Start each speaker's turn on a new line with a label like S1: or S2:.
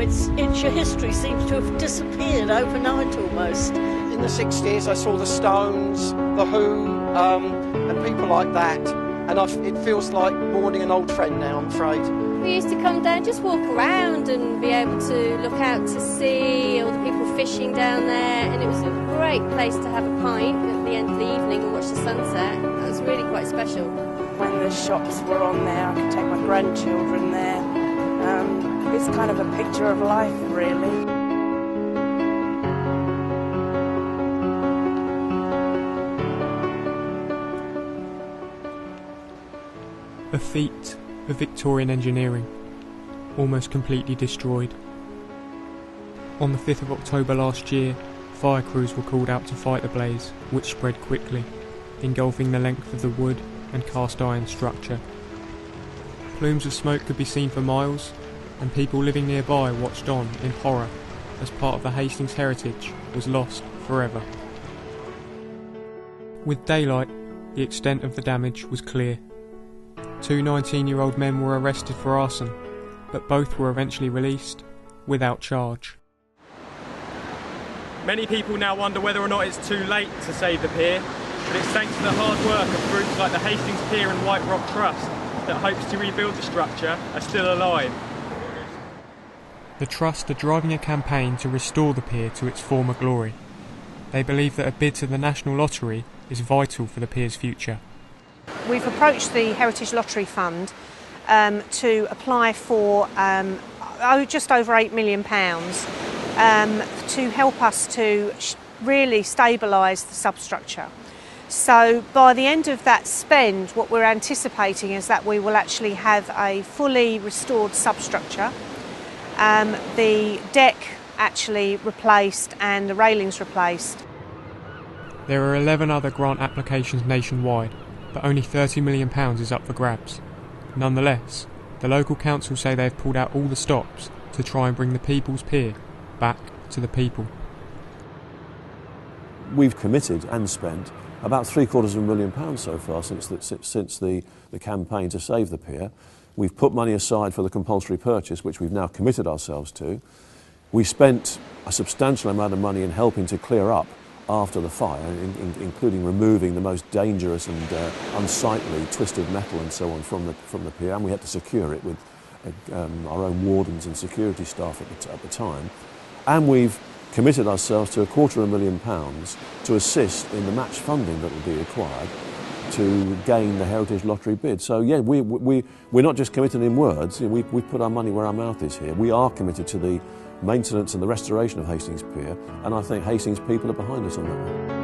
S1: your history seems to have disappeared overnight almost.
S2: In the 60s I saw the Stones, the Who, and people like that, and it feels like mourning an old friend now, I'm afraid.
S3: We used to come down, just walk around and be able to look out to sea, all the people fishing down there, and it was a great place to have a pint at the end of the evening and watch the sunset. That was really quite special.
S4: When the shops were on there, I could take my grandchildren there. It's kind of a picture of life, really.
S5: A feat of Victorian engineering, almost completely destroyed. On the 5th of October last year, fire crews were called out to fight the blaze, which spread quickly, engulfing the length of the wood and cast iron structure. Plumes of smoke could be seen for miles, and people living nearby watched on in horror as part of the Hastings heritage was lost forever. With daylight, the extent of the damage was clear. 2 19-year-old men were arrested for arson, but both were eventually released without charge.
S6: Many people now wonder whether or not it's too late to save the pier, but it's thanks to the hard work of groups like the Hastings Pier and White Rock Trust that hopes to rebuild the structure are still alive.
S5: The Trust are driving a campaign to restore the pier to its former glory. They believe that a bid to the National Lottery is vital for the pier's future.
S7: We've approached the Heritage Lottery Fund to apply for just over £8 million to help us to really stabilise the substructure. So by the end of that spend, what we're anticipating is that we will actually have a fully restored substructure, the deck actually replaced and the railings replaced.
S5: There are 11 other grant applications nationwide, but only £30 million is up for grabs. Nonetheless, the local council say they have pulled out all the stops to try and bring the People's Pier back to the people.
S8: We've committed and spent about £750,000 so far since the campaign to save the pier. We've put money aside for the compulsory purchase, which we've now committed ourselves to. We spent a substantial amount of money in helping to clear up after the fire, including removing the most dangerous and unsightly twisted metal and so on from the pier, and we had to secure it with our own wardens and security staff at the time. And we've committed ourselves to £250,000 to assist in the match funding that will be required to gain the Heritage Lottery bid. So yeah, we're not just committed in words, we've put our money where our mouth is here. We are committed to the maintenance and the restoration of Hastings Pier, and I think Hastings people are behind us on that one.